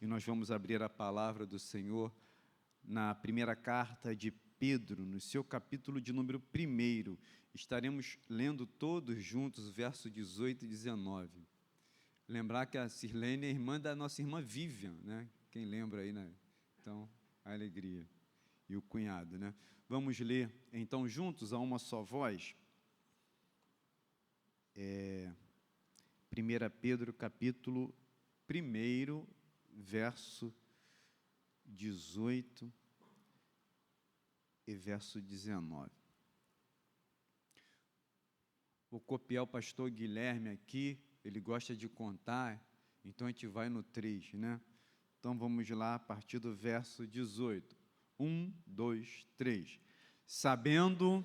e nós vamos abrir a palavra do Senhor na primeira carta de Pedro, no seu capítulo de número 1. Estaremos lendo todos juntos o verso 18 e 19. Lembrar que a Sirlene é irmã da nossa irmã Vivian, né? Quem lembra aí, né? Então, a alegria. E o cunhado, né? Vamos ler, então, juntos, a uma só voz. 1 Pedro, capítulo 1, verso 18 e verso 19. Vou copiar o pastor Guilherme aqui, ele gosta de contar, então a gente vai no 3, né? Então vamos lá, a partir do verso 18. 1, 2, 3. Sabendo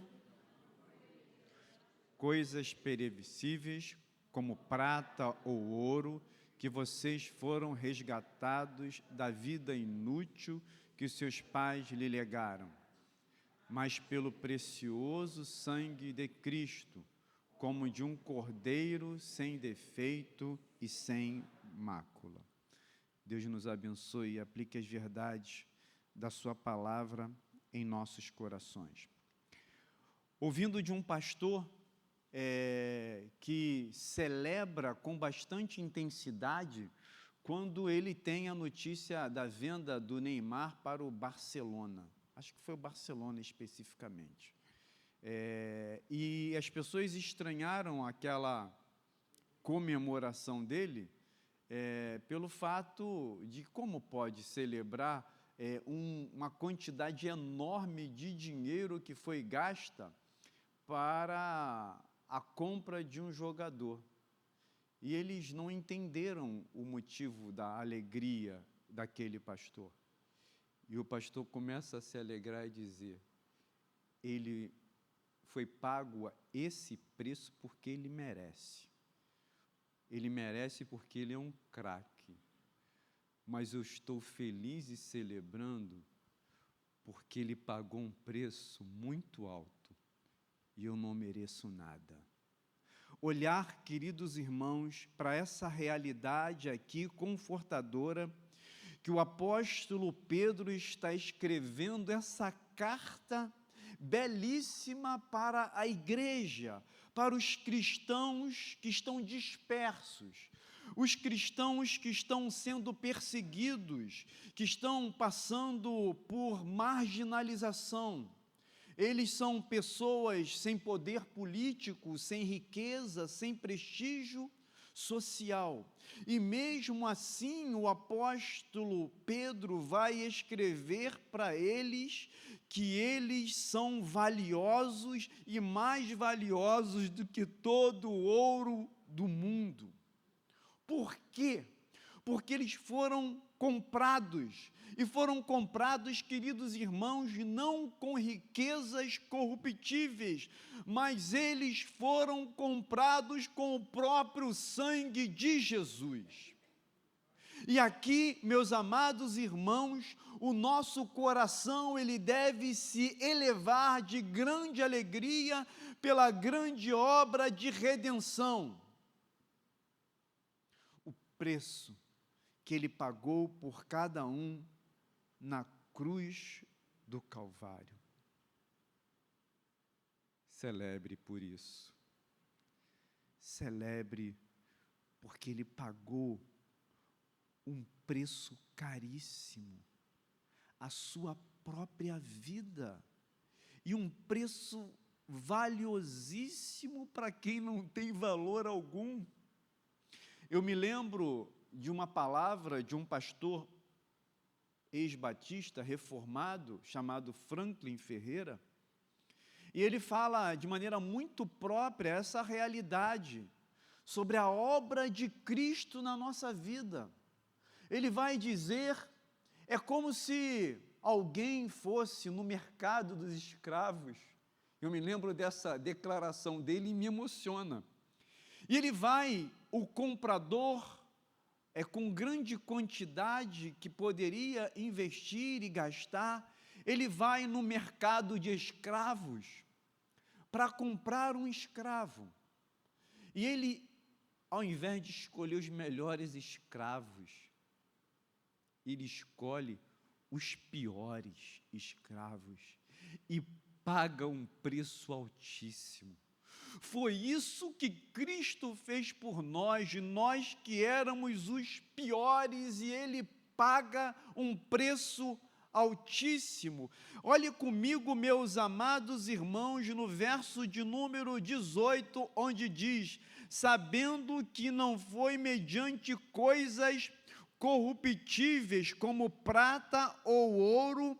coisas perecíveis, como prata ou ouro, que vocês foram resgatados da vida inútil que seus pais lhe legaram, mas pelo precioso sangue de Cristo, como de um cordeiro sem defeito e sem mácula. Deus nos abençoe e aplique as verdades da sua palavra em nossos corações. Ouvindo de um pastor que celebra com bastante intensidade quando ele tem a notícia da venda do Neymar para o Barcelona. Acho que foi o Barcelona especificamente. E as pessoas estranharam aquela comemoração dele pelo fato de como pode celebrar uma quantidade enorme de dinheiro que foi gasta para a compra de um jogador. E eles não entenderam o motivo da alegria daquele pastor. E o pastor começa a se alegrar e dizer: ele foi pago a esse preço porque ele merece. Ele merece porque ele é um craque. Mas eu estou feliz e celebrando porque ele pagou um preço muito alto e eu não mereço nada. Olhar, queridos irmãos, para essa realidade aqui confortadora, que o apóstolo Pedro está escrevendo essa carta belíssima para a igreja, para os cristãos que estão dispersos, os cristãos que estão sendo perseguidos, que estão passando por marginalização. Eles são pessoas sem poder político, sem riqueza, sem prestígio social. E mesmo assim, o apóstolo Pedro vai escrever para eles que eles são valiosos e mais valiosos do que todo o ouro do mundo. Por quê? Porque eles foram comprados, e foram comprados, queridos irmãos, não com riquezas corruptíveis, mas eles foram comprados com o próprio sangue de Jesus. E aqui, meus amados irmãos, o nosso coração, ele deve se elevar de grande alegria pela grande obra de redenção. O preço que ele pagou por cada um na cruz do Calvário. Celebre por isso. Celebre porque ele pagou um preço caríssimo, a sua própria vida, e um preço valiosíssimo para quem não tem valor algum. Eu me lembro de uma palavra de um pastor ex-batista, reformado, chamado Franklin Ferreira, e ele fala de maneira muito própria essa realidade sobre a obra de Cristo na nossa vida. Ele vai dizer, é como se alguém fosse no mercado dos escravos. Eu me lembro dessa declaração dele e me emociona. E ele vai, o comprador, com grande quantidade que poderia investir e gastar, ele vai no mercado de escravos para comprar um escravo. E ele, ao invés de escolher os melhores escravos, ele escolhe os piores escravos e paga um preço altíssimo. Foi isso que Cristo fez por nós que éramos os piores, e ele paga um preço altíssimo. Olhe comigo, meus amados irmãos, no verso de número 18, onde diz: sabendo que não foi mediante coisas corruptíveis, como prata ou ouro,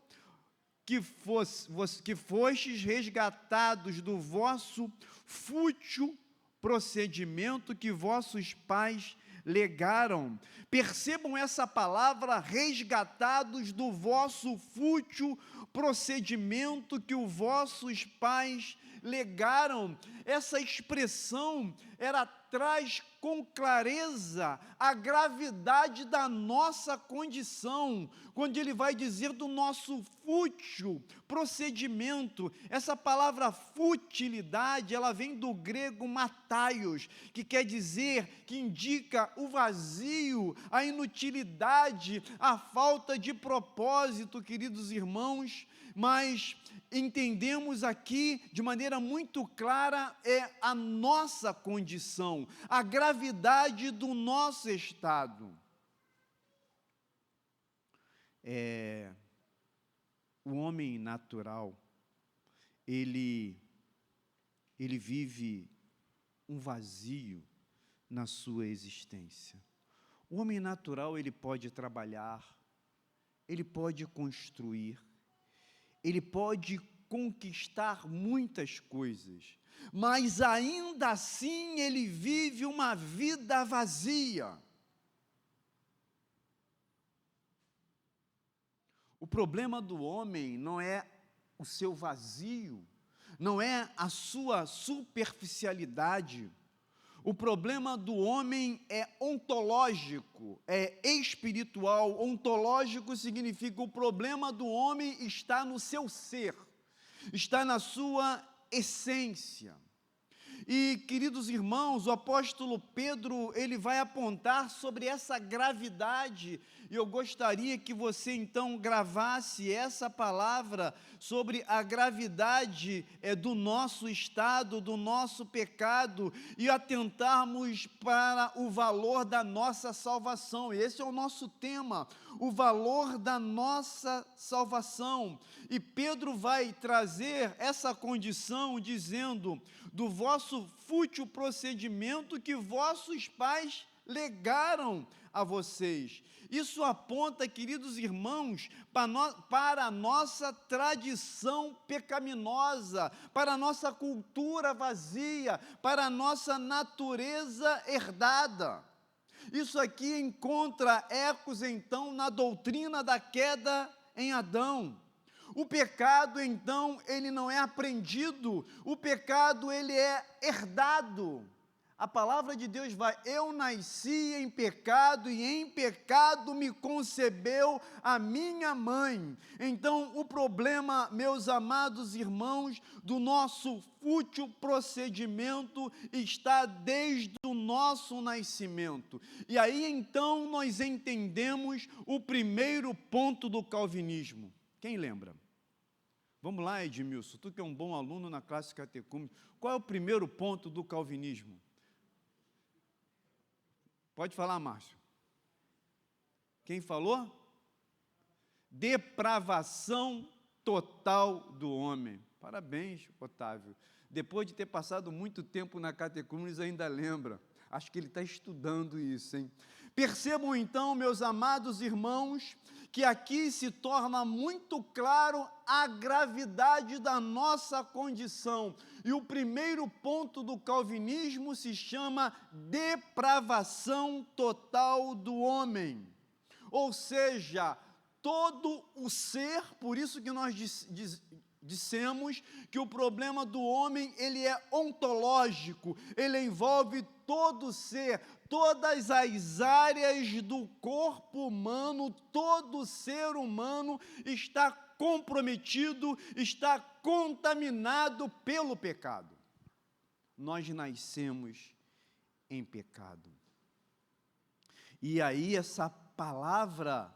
que fostes resgatados do vosso fútil procedimento que vossos pais legaram. Percebam essa palavra, resgatados do vosso fútil procedimento que os vossos pais legaram. Essa expressão traz com clareza a gravidade da nossa condição, quando ele vai dizer do nosso fútil procedimento. Essa palavra futilidade, ela vem do grego mataios, que quer dizer, que indica o vazio, a inutilidade, a falta de propósito, queridos irmãos. Mas entendemos aqui de maneira muito clara a nossa condição, a gravidade do nosso estado. O homem natural, ele vive um vazio na sua existência. O homem natural, ele pode trabalhar, ele pode construir, ele pode conquistar muitas coisas, mas ainda assim ele vive uma vida vazia. O problema do homem não é o seu vazio, não é a sua superficialidade. O problema do homem é ontológico, é espiritual. Ontológico significa o problema do homem está no seu ser, está na sua essência. E, queridos irmãos, o apóstolo Pedro, ele vai apontar sobre essa gravidade, e eu gostaria que você então gravasse essa palavra sobre a gravidade do nosso estado, do nosso pecado, e atentarmos para o valor da nossa salvação. Esse é o nosso tema, o valor da nossa salvação. E Pedro vai trazer essa condição dizendo: do vosso fútil procedimento que vossos pais legaram a vocês. Isso aponta, queridos irmãos, para a nossa tradição pecaminosa, para a nossa cultura vazia, para a nossa natureza herdada. Isso aqui encontra ecos, então, na doutrina da queda em Adão. O pecado, então, ele não é aprendido, o pecado, ele é herdado. A palavra de Deus vai: eu nasci em pecado e em pecado me concebeu a minha mãe. Então, o problema, meus amados irmãos, do nosso fútil procedimento está desde o nosso nascimento. E aí, então, nós entendemos o primeiro ponto do calvinismo. Quem lembra? Vamos lá, Edmilson, tu que é um bom aluno na classe catecúmena, qual é o primeiro ponto do calvinismo? Pode falar, Márcio. Quem falou? Depravação total do homem. Parabéns, Otávio. Depois de ter passado muito tempo na catecúmenos, ainda lembra. Acho que ele está estudando isso, hein? Percebam então, meus amados irmãos, que aqui se torna muito claro a gravidade da nossa condição. E o primeiro ponto do calvinismo se chama depravação total do homem. Ou seja, todo o ser, por isso que nós dissemos que o problema do homem, ele é ontológico, ele envolve todo o ser, todas as áreas do corpo humano, todo ser humano está comprometido, está contaminado pelo pecado. Nós nascemos em pecado. E aí essa palavra,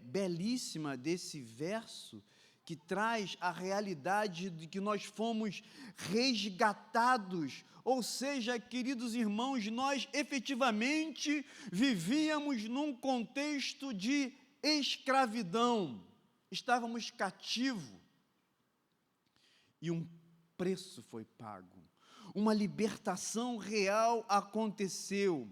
belíssima desse verso, que traz a realidade de que nós fomos resgatados. Ou seja, queridos irmãos, nós efetivamente vivíamos num contexto de escravidão, estávamos cativos, e um preço foi pago, uma libertação real aconteceu.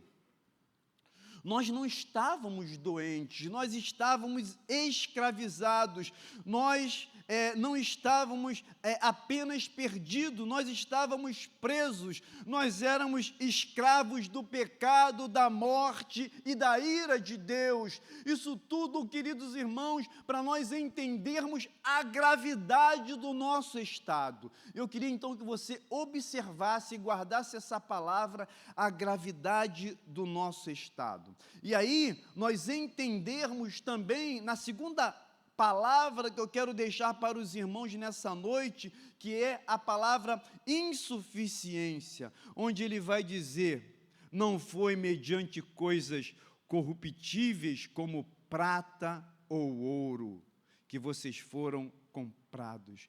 Nós não estávamos doentes, nós estávamos escravizados, nós não estávamos apenas perdidos, nós estávamos presos, nós éramos escravos do pecado, da morte e da ira de Deus. Isso tudo, queridos irmãos, para nós entendermos a gravidade do nosso estado. Eu queria então que você observasse e guardasse essa palavra, a gravidade do nosso estado. E aí, nós entendermos também, na segunda palavra que eu quero deixar para os irmãos nessa noite, que é a palavra insuficiência, onde ele vai dizer: não foi mediante coisas corruptíveis como prata ou ouro que vocês foram comprados.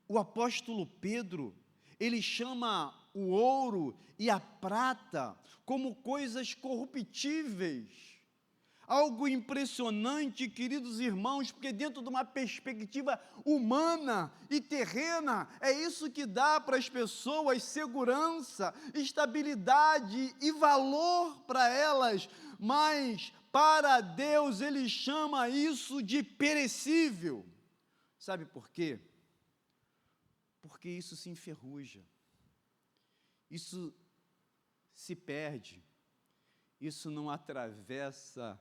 O apóstolo Pedro, ele chama o ouro e a prata como coisas corruptíveis. Algo impressionante, queridos irmãos, porque dentro de uma perspectiva humana e terrena, é isso que dá para as pessoas segurança, estabilidade e valor para elas, mas para Deus Ele chama isso de perecível. Sabe por quê? Porque isso se enferruja, isso se perde, isso não atravessa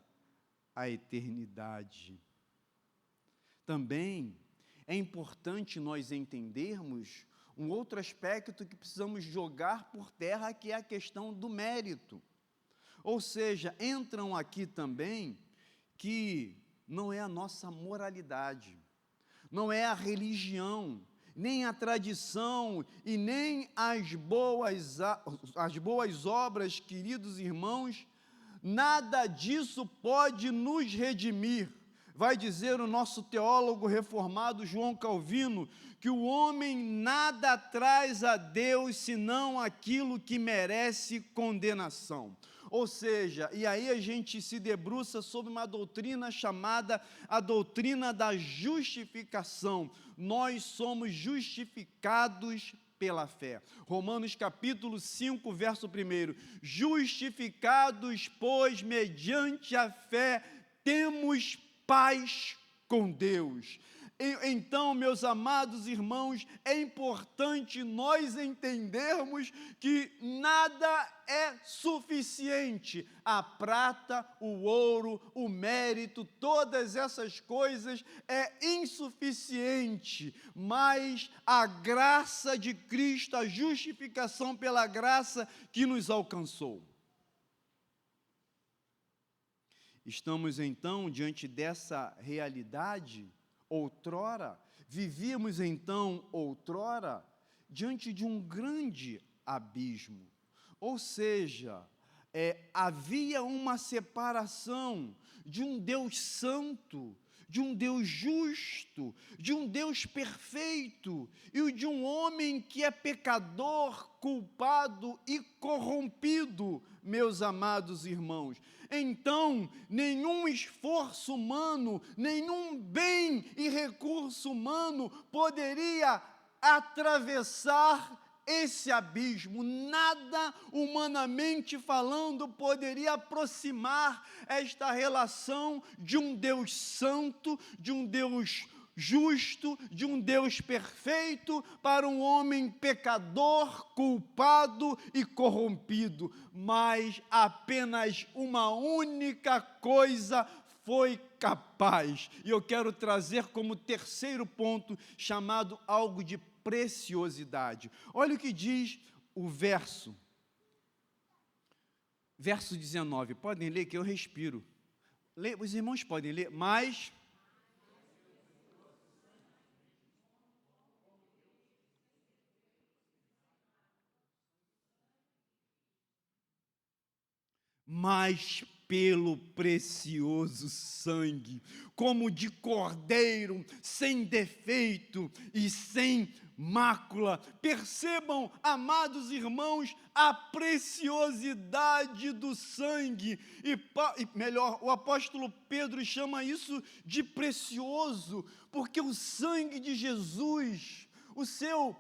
a eternidade. Também é importante nós entendermos um outro aspecto que precisamos jogar por terra, que é a questão do mérito. Ou seja, entram aqui também que não é a nossa moralidade, não é a religião, nem a tradição e nem as boas obras, queridos irmãos, nada disso pode nos redimir. Vai dizer o nosso teólogo reformado João Calvino, que o homem nada traz a Deus senão aquilo que merece condenação. Ou seja, e aí a gente se debruça sobre uma doutrina chamada a doutrina da justificação. Nós somos justificados pela fé. Romanos capítulo 5, verso 1. Justificados, pois, mediante a fé, temos paz com Deus. Então, meus amados irmãos, é importante nós entendermos que nada é suficiente. A prata, o ouro, o mérito, todas essas coisas é insuficiente, mas a graça de Cristo, a justificação pela graça que nos alcançou. Estamos então diante dessa realidade. Vivíamos então outrora diante de um grande abismo, ou seja, havia uma separação de um Deus santo, de um Deus justo, de um Deus perfeito e de um homem que é pecador, culpado e corrompido, meus amados irmãos. Então, nenhum esforço humano, nenhum bem e recurso humano poderia atravessar esse abismo. Nada, humanamente falando, poderia aproximar esta relação de um Deus santo, de um Deus justo, de um Deus perfeito, para um homem pecador, culpado e corrompido. Mas apenas uma única coisa foi capaz. E eu quero trazer como terceiro ponto, chamado algo de preciosidade. Olha o que diz o verso 19. Podem ler que eu respiro. Os irmãos podem ler, mas pelo precioso sangue, como de cordeiro, sem defeito e sem mácula. Percebam, amados irmãos, a preciosidade do sangue, e melhor, o apóstolo Pedro chama isso de precioso, porque o sangue de Jesus, o seu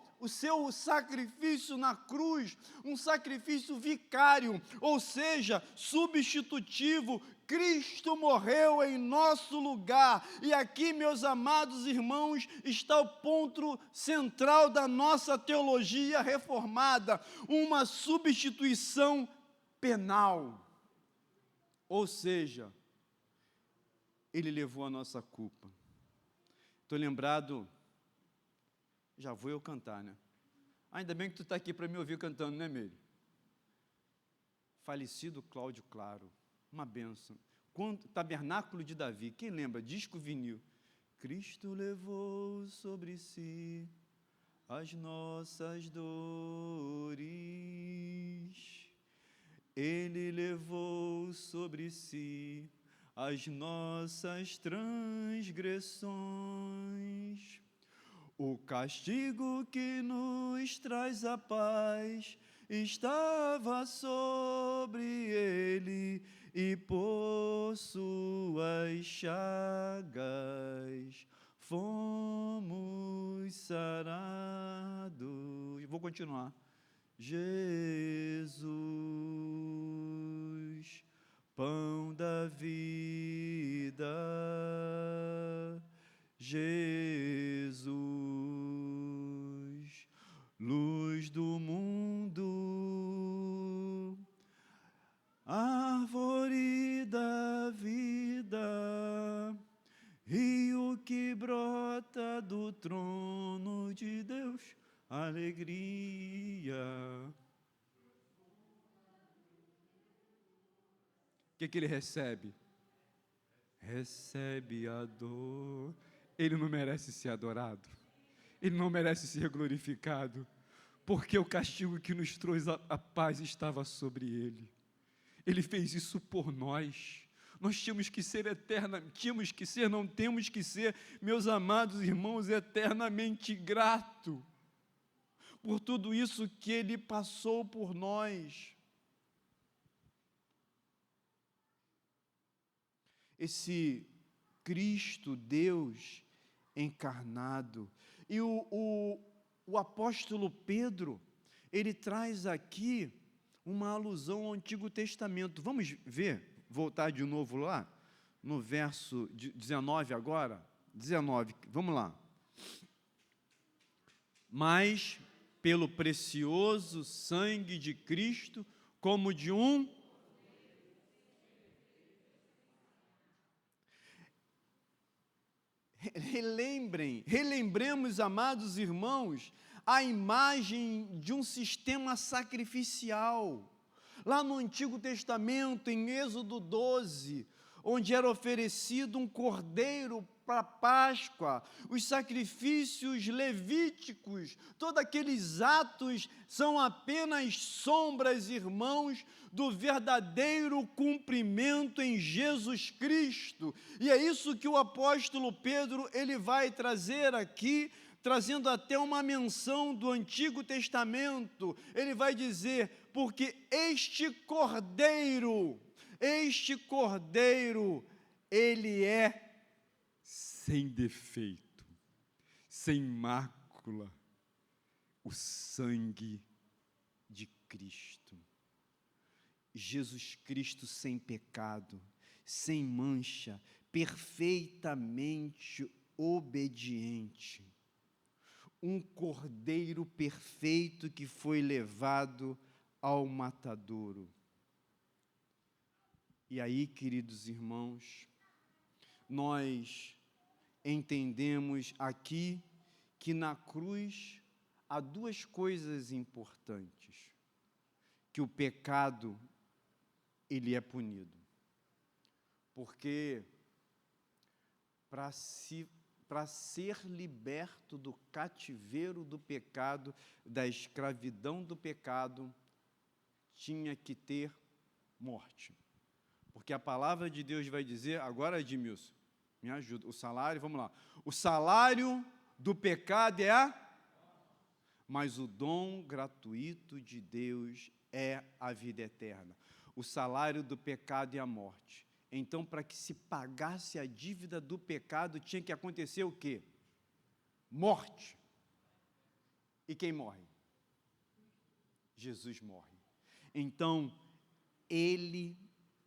sacrifício na cruz, um sacrifício vicário, ou seja, substitutivo. Cristo morreu em nosso lugar, e aqui, meus amados irmãos, está o ponto central da nossa teologia reformada, uma substituição penal, ou seja, Ele levou a nossa culpa. Estou lembrado, já vou eu cantar, né? Ainda bem que tu está aqui para me ouvir cantando, né, Meire? Falecido Cláudio Claro, uma bênção. Tabernáculo de Davi, quem lembra? Disco vinil. Cristo levou sobre si as nossas dores, Ele levou sobre si as nossas transgressões. O castigo que nos traz a paz estava sobre ele, e por suas chagas fomos sarados. Vou continuar. Jesus, pão da vida, Jesus, luz do mundo, árvore da vida, rio que brota do trono de Deus, alegria. O que ele recebe? Recebe a dor. Ele não merece ser adorado, ele não merece ser glorificado, porque o castigo que nos trouxe a paz estava sobre ele. Ele fez isso por nós. Nós tínhamos que ser não temos que ser, meus amados irmãos, eternamente grato por tudo isso que ele passou por nós. Esse Cristo, Deus encarnado. E o apóstolo Pedro, ele traz aqui uma alusão ao Antigo Testamento. Vamos ver, voltar de novo lá, no verso 19 agora, 19, vamos lá. Mas, pelo precioso sangue de Cristo, como de um... Relembremos, amados irmãos, a imagem de um sistema sacrificial. Lá no Antigo Testamento, em Êxodo 12, onde era oferecido um cordeiro para a Páscoa, os sacrifícios levíticos, todos aqueles atos são apenas sombras, irmãos, do verdadeiro cumprimento em Jesus Cristo. E é isso que o apóstolo Pedro, ele vai trazer aqui, trazendo até uma menção do Antigo Testamento. Ele vai dizer, porque este cordeiro, ele é sem defeito, sem mácula, o sangue de Cristo. Jesus Cristo sem pecado, sem mancha, perfeitamente obediente. Um cordeiro perfeito que foi levado ao matadouro. E aí, queridos irmãos, nós entendemos aqui que na cruz há duas coisas importantes. Que o pecado, ele é punido. Porque para ser liberto do cativeiro do pecado, da escravidão do pecado, tinha que ter morte. Porque a palavra de Deus vai dizer, agora, Edmilson, me ajuda, o salário, vamos lá, o salário do pecado mas o dom gratuito de Deus é a vida eterna. O salário do pecado é a morte. Então, para que se pagasse a dívida do pecado, tinha que acontecer o quê? Morte. E quem morre? Jesus morre. Então, ele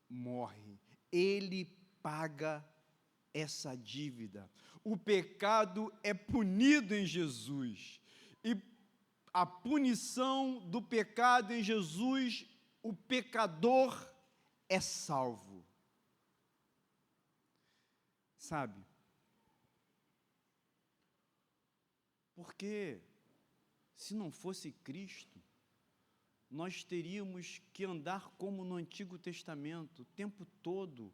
morre. Ele paga essa dívida. O pecado é punido em Jesus. E a punição do pecado em Jesus, o pecador é salvo. Sabe? Porque se não fosse Cristo, nós teríamos que andar como no Antigo Testamento, o tempo todo,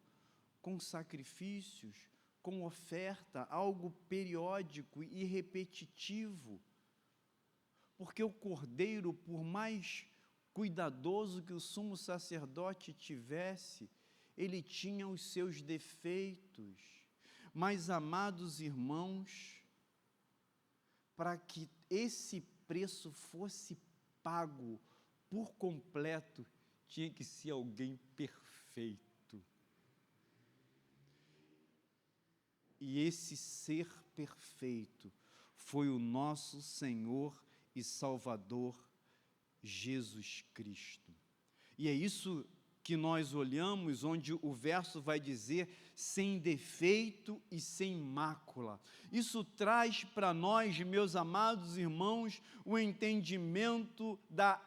com sacrifícios, com oferta, algo periódico e repetitivo. Porque o cordeiro, por mais cuidadoso que o sumo sacerdote tivesse, ele tinha os seus defeitos. Mas, amados irmãos, para que esse preço fosse pago por completo, tinha que ser alguém perfeito. E esse ser perfeito foi o nosso Senhor e Salvador Jesus Cristo. E é isso que nós olhamos, onde o verso vai dizer sem defeito e sem mácula. Isso traz para nós, meus amados irmãos, o entendimento da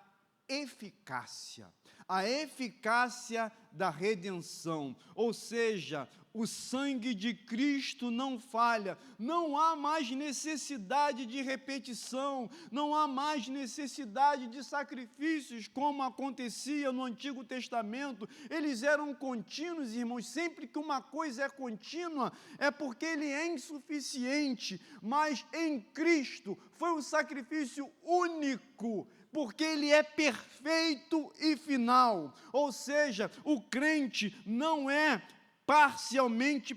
eficácia, a eficácia da redenção, ou seja, o sangue de Cristo não falha, não há mais necessidade de repetição, não há mais necessidade de sacrifícios como acontecia no Antigo Testamento, eles eram contínuos, irmãos, sempre que uma coisa é contínua, é porque ele é insuficiente, mas em Cristo foi um sacrifício único, porque ele é perfeito e final, ou seja, o crente não é parcialmente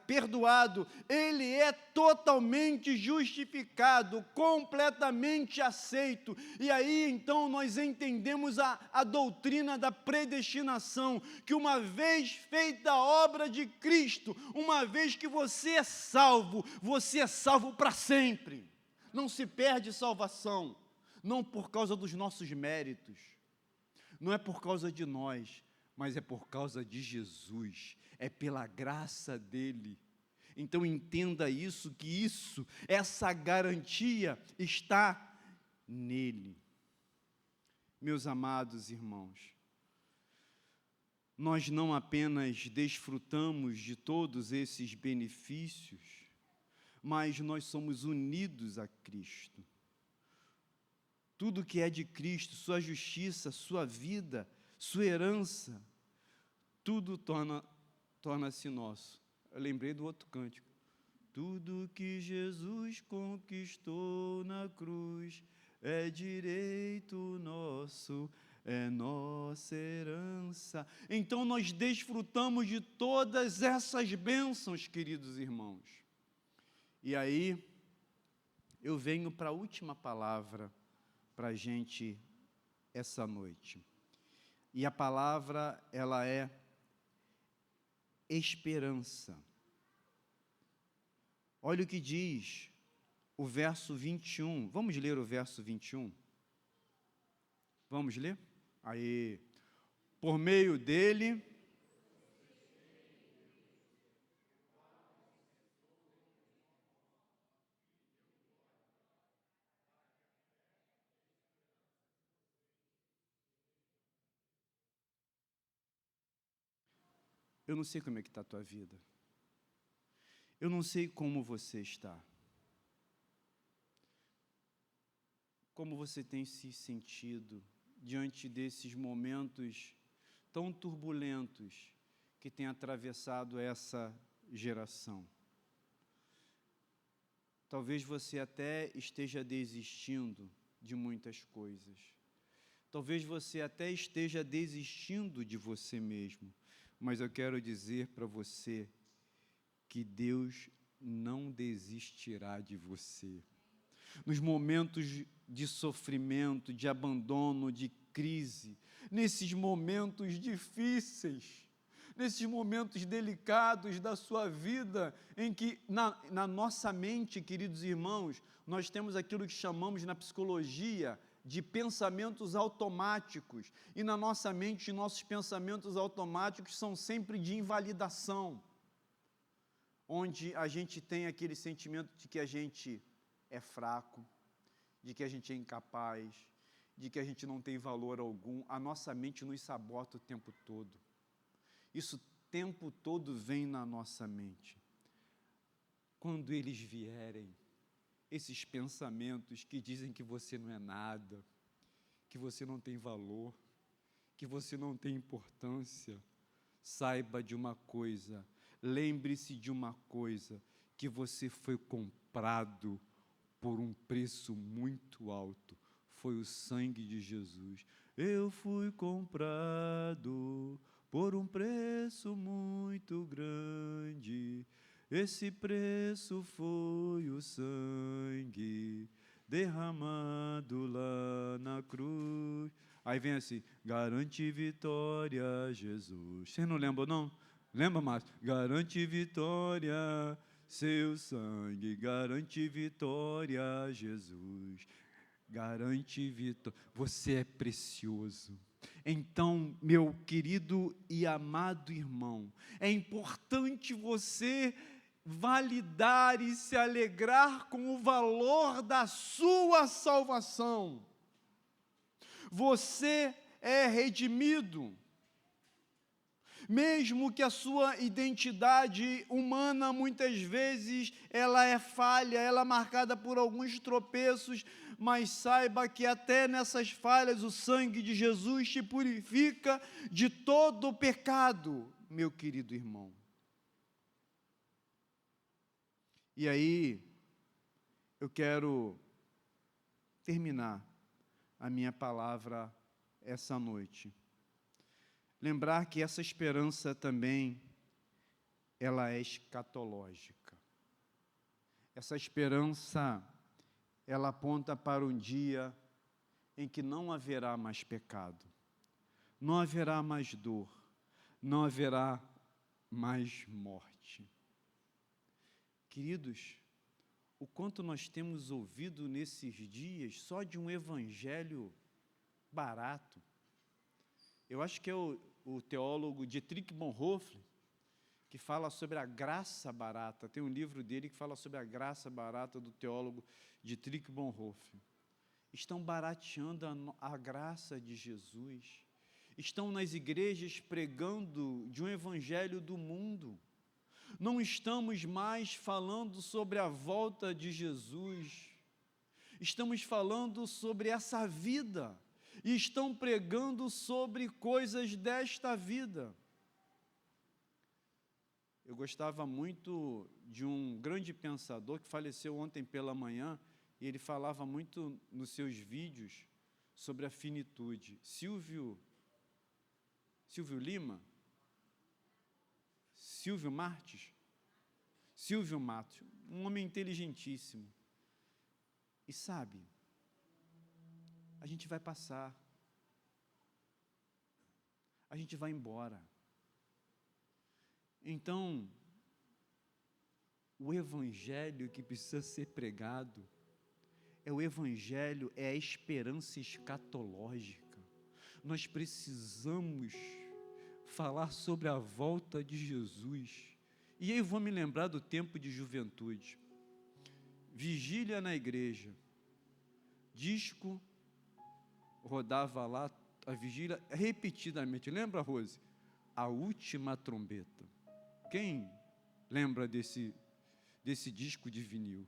perdoado, ele é totalmente justificado, completamente aceito, e aí então nós entendemos a doutrina da predestinação, que uma vez feita a obra de Cristo, uma vez que você é salvo para sempre, não se perde salvação, não por causa dos nossos méritos, não é por causa de nós, mas é por causa de Jesus, é pela graça dele. Então entenda isso, que essa garantia está nele. Meus amados irmãos, nós não apenas desfrutamos de todos esses benefícios, mas nós somos unidos a Cristo. Tudo que é de Cristo, sua justiça, sua vida, sua herança, tudo torna-se nosso. Eu lembrei do outro cântico. Tudo que Jesus conquistou na cruz é direito nosso, é nossa herança. Então nós desfrutamos de todas essas bênçãos, queridos irmãos. E aí, eu venho para a última palavra para a gente essa noite. E a palavra, ela é esperança. Olha o que diz o verso 21. Vamos ler o verso 21? Vamos ler? Aí, por meio dele... Eu não sei como é que está a tua vida. Eu não sei como você está. Como você tem se sentido diante desses momentos tão turbulentos que tem atravessado essa geração. Talvez você até esteja desistindo de muitas coisas. Talvez você até esteja desistindo de você mesmo. mas eu quero dizer para você que Deus não desistirá de você. Nos momentos de sofrimento, de abandono, de crise, nesses momentos difíceis, nesses momentos delicados da sua vida, em que na nossa mente, queridos irmãos, nós temos aquilo que chamamos na psicologia de pensamentos automáticos, e na nossa mente, nossos pensamentos automáticos são sempre de invalidação, onde a gente tem aquele sentimento de que a gente é fraco, de que a gente é incapaz, de que a gente não tem valor algum. A nossa mente nos sabota o tempo todo. Isso o tempo todo vem na nossa mente. Quando eles vierem, esses pensamentos que dizem que você não é nada, que você não tem valor, que você não tem importância, saiba de uma coisa, lembre-se de uma coisa, que você foi comprado por um preço muito alto, foi o sangue de Jesus. Eu fui comprado por um preço muito grande, esse preço foi o sangue derramado lá na cruz. Aí vem assim, garante vitória, Jesus. Vocês não lembram, não? Lembra mais? Garante vitória, seu sangue, garante vitória, Jesus. Garante vitória. Você é precioso. Então, meu querido e amado irmão, é importante você validar e se alegrar com o valor da sua salvação. Você é redimido. Mesmo que a sua identidade humana, muitas vezes, ela é falha, ela é marcada por alguns tropeços, mas saiba que até nessas falhas o sangue de Jesus te purifica de todo o pecado, meu querido irmão. E aí, eu quero terminar a minha palavra essa noite. Lembrar que essa esperança também, ela é escatológica. Essa esperança, ela aponta para um dia em que não haverá mais pecado, não haverá mais dor, não haverá mais morte. Queridos, o quanto nós temos ouvido nesses dias só de um evangelho barato. Eu acho que é o teólogo Dietrich Bonhoeffer, que fala sobre a graça barata. Tem um livro dele que fala sobre a graça barata do teólogo Dietrich Bonhoeffer. Estão barateando a graça de Jesus. Estão nas igrejas pregando de um evangelho do mundo. Não estamos mais falando sobre a volta de Jesus. Estamos falando sobre essa vida. E estão pregando sobre coisas desta vida. Eu gostava muito de um grande pensador que faleceu ontem pela manhã, e ele falava muito nos seus vídeos sobre a finitude. Silvio Lima? Silvio Martins? Silvio Matos, um homem inteligentíssimo. E sabe, a gente vai passar, a gente vai embora. Então, o evangelho que precisa ser pregado é o evangelho, é a esperança escatológica. Nós precisamos falar sobre a volta de Jesus. E aí eu vou me lembrar do tempo de juventude. Vigília na igreja. Disco rodava lá, a vigília repetidamente. Lembra, Rose? A última trombeta. Quem lembra desse disco de vinil?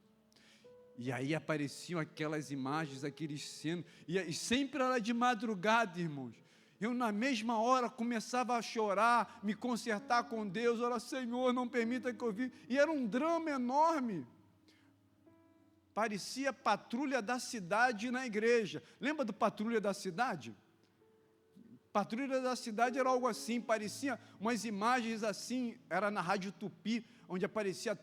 E aí apareciam aquelas imagens, aqueles cenas, e sempre era de madrugada, irmãos. Eu na mesma hora começava a chorar, me consertar com Deus, orar, Senhor, não permita que eu viva. E era um drama enorme. Parecia patrulha da cidade na igreja. Lembra do patrulha da cidade? Patrulha da cidade era algo assim, parecia umas imagens assim, era na Rádio Tupi, onde aparecia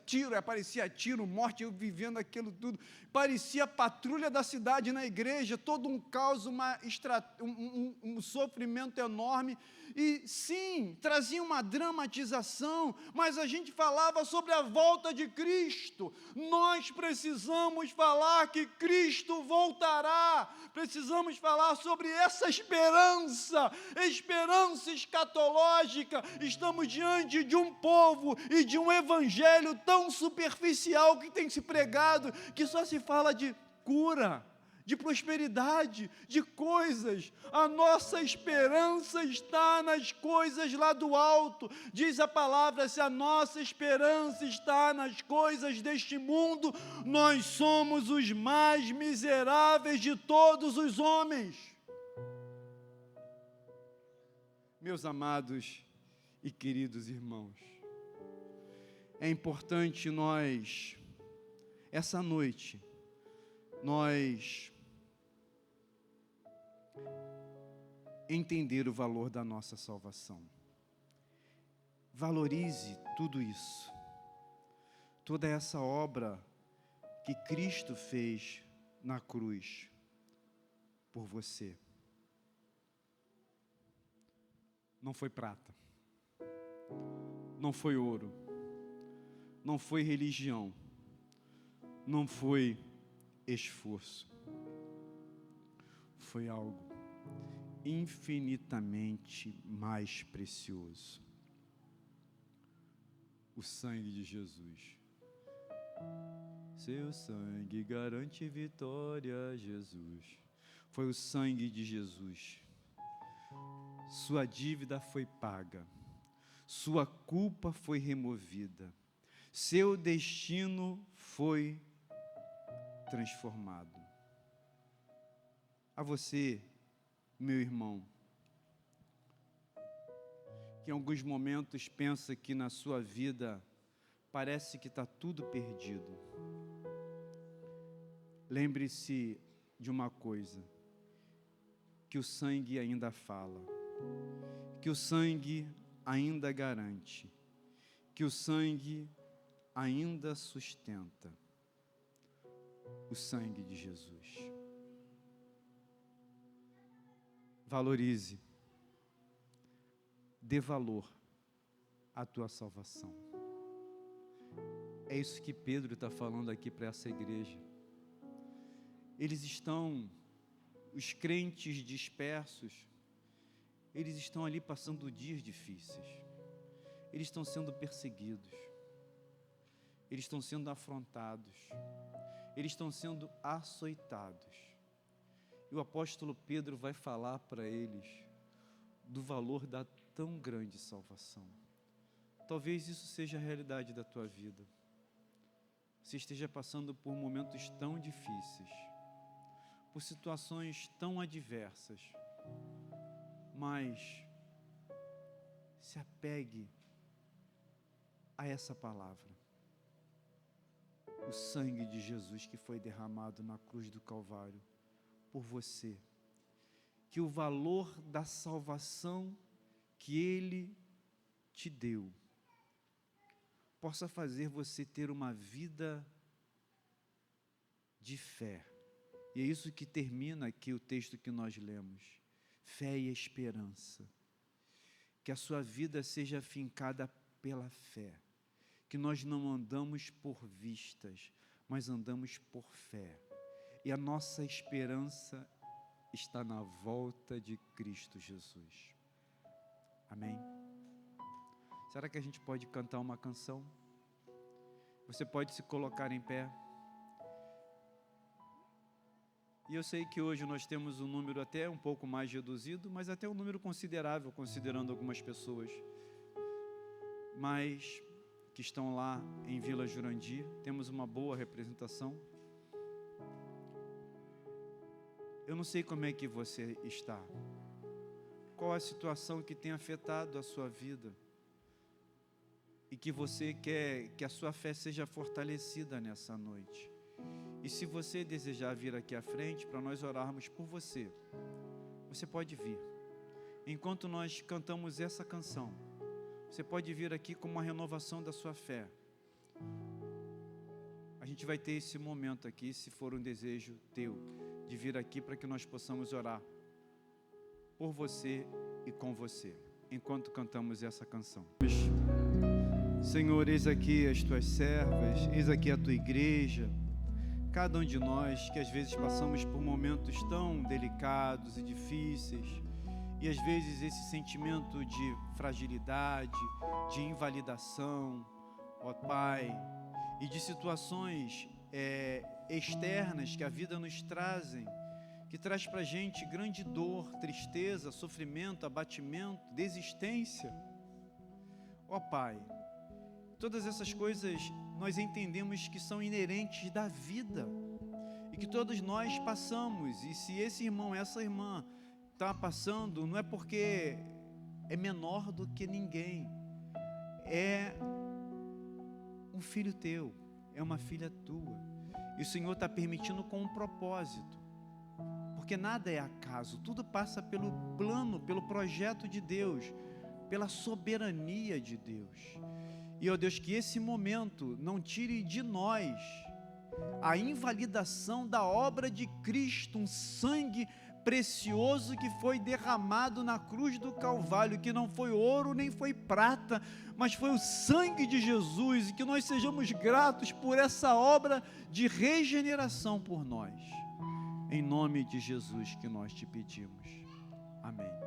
tiro, morte, eu vivendo aquilo tudo. Parecia patrulha da cidade na igreja, todo um caos, um sofrimento enorme. E sim, trazia uma dramatização, mas a gente falava sobre a volta de Cristo. Nós precisamos falar que Cristo voltará. Precisamos falar sobre essa esperança escatológica. Estamos diante de um povo e de um evangelho tão superficial que tem se pregado, que só se fala de cura, de prosperidade, de coisas. A nossa esperança está nas coisas lá do alto. Diz a palavra: se a nossa esperança está nas coisas deste mundo, nós somos os mais miseráveis de todos os homens. Meus amados e queridos irmãos, é importante nós, essa noite, entender o valor da nossa salvação. Valorize tudo isso, toda essa obra que Cristo fez na cruz por você. Não foi prata, não foi ouro, não foi religião, não foi esforço, foi algo infinitamente mais precioso: o sangue de Jesus. Seu sangue garante vitória, Jesus. Foi o sangue de Jesus. Sua dívida foi paga, sua culpa foi removida, seu destino foi transformado. A você, meu irmão, que em alguns momentos pensa que na sua vida parece que está tudo perdido, lembre-se de uma coisa: que o sangue ainda fala, que o sangue ainda garante, que o sangue ainda sustenta. O sangue de Jesus. Valorize, dê valor à tua salvação. É isso que Pedro está falando aqui para essa igreja. Os crentes dispersos, eles estão ali passando dias difíceis, eles estão sendo perseguidos, eles estão sendo afrontados, eles estão sendo açoitados. E o apóstolo Pedro vai falar para eles do valor da tão grande salvação. Talvez isso seja a realidade da tua vida. Você esteja passando por momentos tão difíceis, por situações tão adversas, mas se apegue a essa palavra: o sangue de Jesus que foi derramado na cruz do Calvário por você, que o valor da salvação que Ele te deu possa fazer você ter uma vida de fé. E é isso que termina aqui o texto que nós lemos: fé e esperança. Que a sua vida seja fincada pela fé, que nós não andamos por vistas, mas andamos por fé. E a nossa esperança está na volta de Cristo Jesus. Amém? Será que a gente pode cantar uma canção? Você pode se colocar em pé. E eu sei que hoje nós temos um número até um pouco mais reduzido, mas até um número considerável, considerando algumas pessoas, mas que estão lá em Vila Jurandir. Temos uma boa representação. Eu não sei como é que você está, qual a situação que tem afetado a sua vida, e que você quer que a sua fé seja fortalecida nessa noite. E se você desejar vir aqui à frente para nós orarmos por você, você pode vir. enquanto nós cantamos essa canção, você pode vir aqui com uma renovação da sua fé. A gente vai ter esse momento aqui, se for um desejo teu, de vir aqui para que nós possamos orar por você e com você, enquanto cantamos essa canção. Senhor, eis aqui as tuas servas, eis aqui a tua igreja, cada um de nós que às vezes passamos por momentos tão delicados e difíceis, e às vezes esse sentimento de fragilidade, de invalidação, ó Pai, e de situações externas que a vida nos trazem, que traz para a gente grande dor, tristeza, sofrimento, abatimento, desistência. Ó Pai, todas essas coisas nós entendemos que são inerentes da vida e que todos nós passamos, e se esse irmão, essa irmã está passando, não é porque é menor do que ninguém, é um filho teu, é uma filha tua, e o Senhor está permitindo com um propósito, porque nada é acaso, tudo passa pelo plano, pelo projeto de Deus, pela soberania de Deus. E, ó Deus, que esse momento não tire de nós a invalidação da obra de Cristo, um sangue precioso que foi derramado na cruz do Calvário, que não foi ouro nem foi prata, mas foi o sangue de Jesus, e que nós sejamos gratos por essa obra de regeneração por nós. Em nome de Jesus que nós te pedimos. Amém.